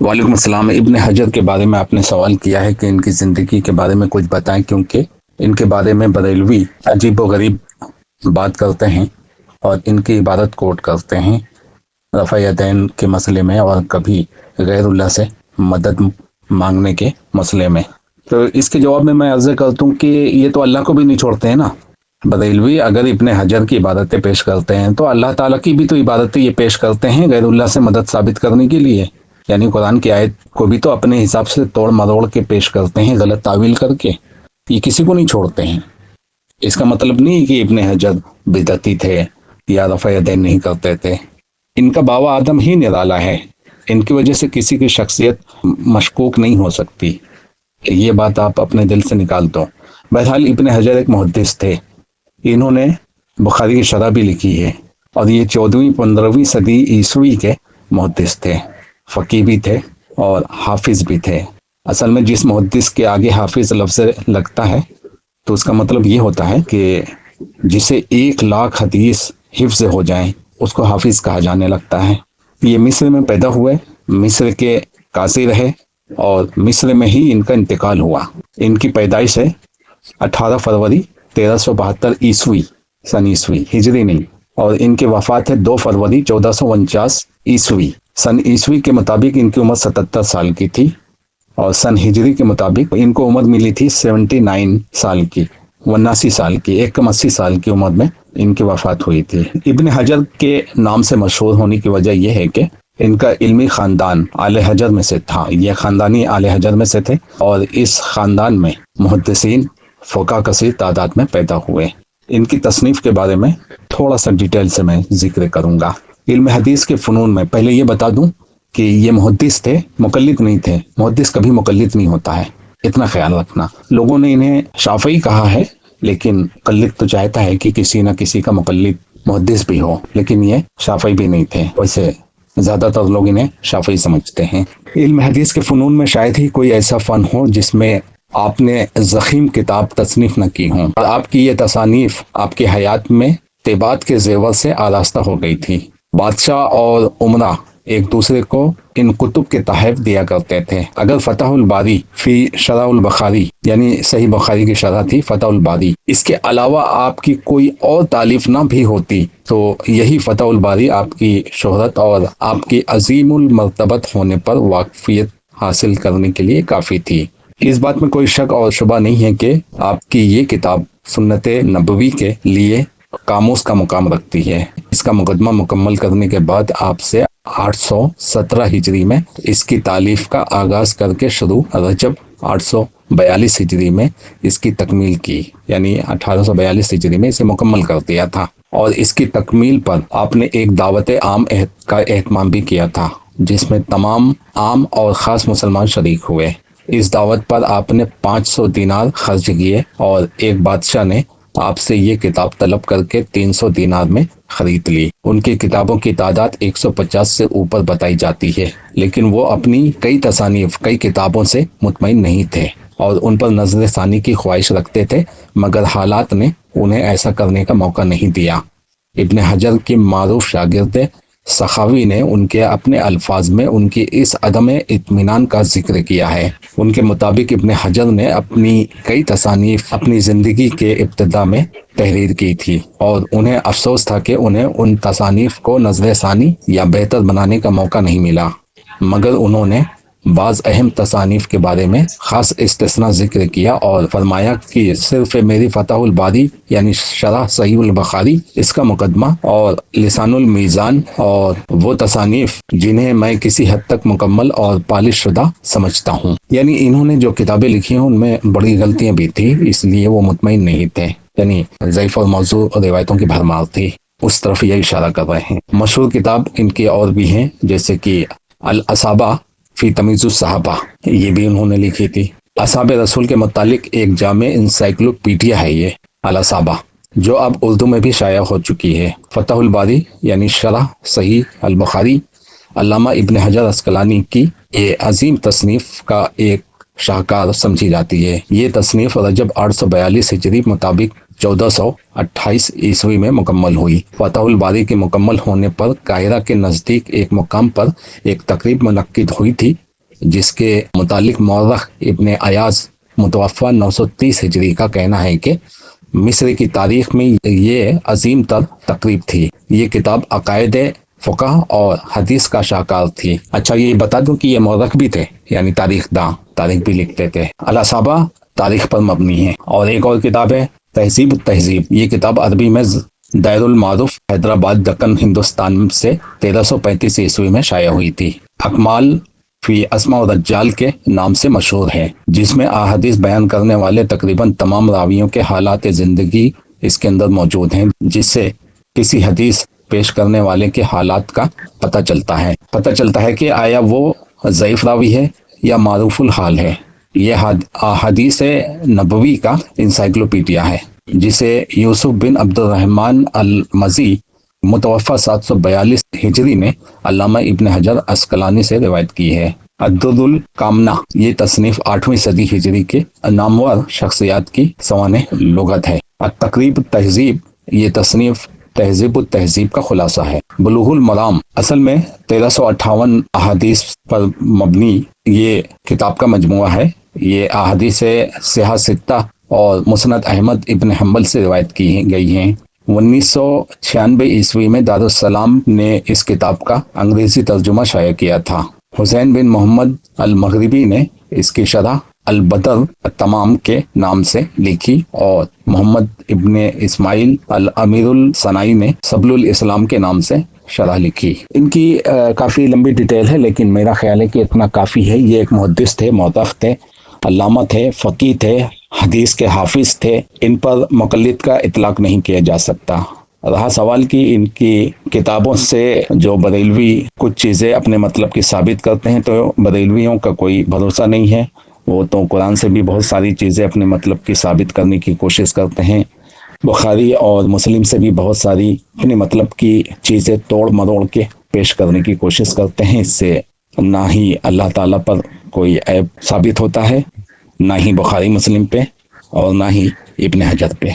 वालेकुम अस्सलाम। इब्न हजर के बारे में आपने सवाल किया है कि इनकी ज़िंदगी के बारे में कुछ बताएं, क्योंकि इनके बारे में बरेलवी अजीब व गरीब बात करते हैं और इनकी इबादत कोट करते हैं रफ़ा यदैन के मसले में और कभी गैरुल्लाह से मदद मांगने के मसले में। तो इसके जवाब में मैं अर्ज़ करता हूँ कि ये तो अल्लाह को भी नहीं छोड़ते हैं ना। बरेलवी अगर इब्न हजर की इबादतें पेश करते हैं तो अल्लाह ताला की भी तो इबादतें ये पेश करते हैं गैरुल्लाह से मदद साबित करने के लिए। यानी कुरान की आयत को भी तो अपने हिसाब से तोड़ मरोड़ के पेश करते हैं, गलत तावील करके। ये किसी को नहीं छोड़ते हैं। इसका मतलब नहीं कि इब्न हजर बिदअती थे या रफ़ा यदैन नहीं करते थे। इनका बावा आदम ही निराला है, इनकी वजह से किसी की शख्सियत मशकूक नहीं हो सकती। ये बात आप अपने दिल से निकाल दो। बहरहाल इब्न हजर एक मुहद्दिस थे। इन्होंने बुखारी की शरह भी लिखी है और ये 14वीं-15वीं सदी ईसवी के मुहद्दिस थे, फ़कीह भी थे और हाफिज भी थे। असल में जिस मुहद्दिस के आगे हाफिज लफ्ज़ लगता है तो उसका मतलब ये होता है कि जिसे 1 लाख हदीस हिफ्ज़ हो जाए उसको हाफिज कहा जाने लगता है। ये मिस्र में पैदा हुए, मिस्र के काजी रहे और मिस्र में ही इनका इंतकाल हुआ। इनकी पैदाइश है 18 फरवरी 1372 ईस्वी, सन ईस्वी, हिजरी नहीं, और इनकी वफात है 2 फरवरी 1449 ईस्वी। सन ईस्वी के मुताबिक इनकी उम्र 77 साल की थी और सन हिजरी के मुताबिक इनको उम्र मिली थी 79 साल की, 79 साल की, 81 साल की उम्र में इनकी वफात हुई थी। इब्न हजर के नाम से मशहूर होने की वजह यह है कि इनका इल्मी खानदान आले हजर में से था। यह खानदानी आले हजर में से थे और इस खानदान में मुहद्दिसीन फ़ुक़हा कसीर तादाद में पैदा हुए। इनकी तसनीफ़ के बारे में थोड़ा सा डिटेल से मैं जिक्र करूँगा। इल्म हदीस के फ़नून में पहले ये बता दूं कि ये मुहद्दिस थे, मुक़ल्लिद नहीं थे। मुहद्दिस कभी मुक़ल्लिद नहीं होता है, इतना ख्याल रखना। लोगों ने इन्हें शाफ़ई कहा है, लेकिन मुक़ल्लिद तो चाहता है कि किसी न किसी का मुक़ल्लिद मुहद्दिस भी हो, लेकिन ये शाफ़ई भी नहीं थे। वैसे ज़्यादातर लोग इन्हें शाफ़ई समझते हैं। इल्म हदीस के फ़नून में शायद ही कोई ऐसा फ़न हो जिसमें आपने ज़ख़ीम किताब तसनीफ़ न की हों और आपकी ये तसानीफ़ आपकी हयात में तेबात के ज़ेवर से आरास्ता हो गई थी। बादशाह और उमरा एक दूसरे को इन कुतुब के तहफ़ दिया करते थे। अगर फतहुल बारी फी शरहुल बुखारी, यानी सही बुखारी की शरह थी फतहुल बारी, इसके अलावा आपकी कोई और तालीफ ना भी होती तो यही फतहुल बारी आपकी शोहरत और आपकी अजीमुल मर्तबत होने पर वाकफियत हासिल करने के लिए काफ़ी थी। इस बात में कोई शक और शुबा नहीं है कि आपकी ये किताब सुन्नत नबवी के लिए कामूस का मुकाम रखती है। इसका मुकदमा मुकम्मल करने के बाद आपसे 817 हिजरी में इसकी तालीफ का आगाज करके शुरू रजब 842 हिजरी में इसकी तकमील की, यानी 1842 हिजरी में इसे मुकम्मल कर दिया था। और इसकी तकमील पर आपने एक दावत आम का एहतमाम भी किया था, जिसमें तमाम आम और ख़ास मुसलमान शरीक हुए। इस दावत पर आपने 500 दिनार खर्च किए और एक बादशाह ने आपसे ये किताब तलब करके 300 दिनार में खरीद ली। उनकी किताबों की तादाद 150 से ऊपर बताई जाती है, लेकिन वो अपनी कई तसानीफ कई किताबों से मुतमईन नहीं थे और उन पर नजर सानी की ख्वाहिश रखते थे, मगर हालात ने उन्हें ऐसा करने का मौका नहीं दिया। इब्न हजर की मारूफ शागिर्द सखावी ने उनके अपने अल्फाज में उनकी इस अदम इत्मीनान का जिक्र किया है। उनके मुताबिक इब्न हजर ने अपनी कई तसानीफ अपनी ज़िंदगी के इब्तिदा में तहरीर की थी और उन्हें अफसोस था कि उन्हें उन तसानीफ को नज़र सानी या बेहतर बनाने का मौका नहीं मिला, मगर उन्होंने बाज़ अहम तसानीफ के बारे में ख़ास इस्तिस्ना जिक्र किया और फरमाया कि सिर्फ मेरी फतहुल बारी यानी शरह सहीहुल बुखारी, इसका मुकदमा और लिसानुल मीज़ान और वो तसानीफ जिन्हें मैं किसी हद तक मुकम्मल और पालिश शुदा समझता हूँ। यानी इन्होंने जो किताबें लिखी हैं उनमें बड़ी गलतियाँ भी थी, इसलिए वो मुतमईन नहीं थे, यानी ज़ईफ़ और मौज़ू और रिवायतों की भरमार थी। उस तरफ यही इशारा कर रहे हैं। मशहूर किताब इनकी और भी हैं, जैसे कि अल असाबा फी तमीज़ुस सहाबा, ये भी उन्होंने लिखी थी। असहाब रसूल के मुतालिक एक जामे इंसाइक्लोपीडिया है ये अल असाबा, जो अब उर्दू में भी शाया हो चुकी है। फतहुल बारी यानी शरह सही अल बुखारी अल्लामा इब्न हजर अस्कलानी की ये अजीम तसनीफ का एक शाहकार समझी जाती है। ये तसनीफ रजब 842 हिजरी मुताबिक 1428 ईस्वी में मुकम्मल हुई। फतहुल बारी के मुकम्मल होने पर काहिरा के नज़दीक एक मुकाम पर एक तकरीब मुनक्किद हुई थी جس کے متعلق مورخ ابن ایاز متوفہ 930 ہجری کا کہنا ہے کہ مصر کی تاریخ میں یہ عظیم تر تقریب تھی۔ یہ کتاب عقائد فقہ اور حدیث کا شاہکار تھی۔ اچھا یہ بتا دوں کہ یہ مورخ بھی تھے، یعنی تاریخ داں، تاریخ بھی لکھتے تھے۔ الاصابہ تاریخ پر مبنی ہے۔ اور ایک اور کتاب ہے تہذیب التہذیب۔ یہ کتاب عربی میں دائر المعارف حیدرآباد دکن ہندوستان سے 1335 عیسوی میں شائع ہوئی تھی۔ اکمال فی اسماء و رجال کے نام سے مشہور ہے، جس میں احادیث بیان کرنے والے تقریباً تمام راویوں کے حالات زندگی اس کے اندر موجود ہیں، جس سے کسی حدیث پیش کرنے والے کے حالات کا پتہ چلتا ہے کہ آیا وہ ضعیف راوی ہے یا معروف الحال ہے۔ یہ احادیث نبوی کا انسائکلوپیڈیا ہے، جسے یوسف بن عبد الرحمن المزی متوفہ 742 ہجری نے علامہ ابن حجر عسقلانی سے روایت کی ہے۔ الدر الکامنہ یہ تصنیف 8ویں صدی ہجری کے نامور شخصیات کی سوانح لغت ہے۔ التقریب التہذیب یہ تصنیف تہذیب التہذیب کا خلاصہ ہے۔ بلوغ المرام اصل میں 1358 احادیث پر مبنی یہ کتاب کا مجموعہ ہے۔ یہ احادیث صحاح ستہ اور مسند احمد ابن حنبل سے روایت کی گئی ہیں۔ 1996 عیسوی میں دارالسلام نے اس کتاب کا انگریزی ترجمہ شائع کیا تھا۔ حسین بن محمد المغربی نے اس کی شرح البدر التمام کے نام سے لکھی اور محمد ابن اسماعیل الامیر الصنائی نے سبل الاسلام کے نام سے شرح لکھی۔ ان کی کافی لمبی ڈیٹیل ہے، لیکن میرا خیال ہے کہ اتنا کافی ہے۔ یہ ایک محدث تھے، مورخ تھے، علامہ تھے، فقیہ تھے، حدیث کے حافظ تھے۔ ان پر مقلد کا اطلاق نہیں کیا جا سکتا۔ رہا سوال کی ان کی کتابوں سے جو بریلوی کچھ چیزیں اپنے مطلب کی ثابت کرتے ہیں، تو بریلویوں کا کوئی بھروسہ نہیں ہے۔ وہ تو قرآن سے بھی بہت ساری چیزیں اپنے مطلب کی ثابت کرنے کی کوشش کرتے ہیں، بخاری اور مسلم سے بھی بہت ساری اپنے مطلب کی چیزیں توڑ مروڑ کے پیش کرنے کی کوشش کرتے ہیں۔ اس سے نہ ہی اللہ تعالیٰ پر کوئی عیب ثابت ہوتا ہے، نہ ہی بخاری مسلم پہ، اور نہ ہی ابن حجر پہ۔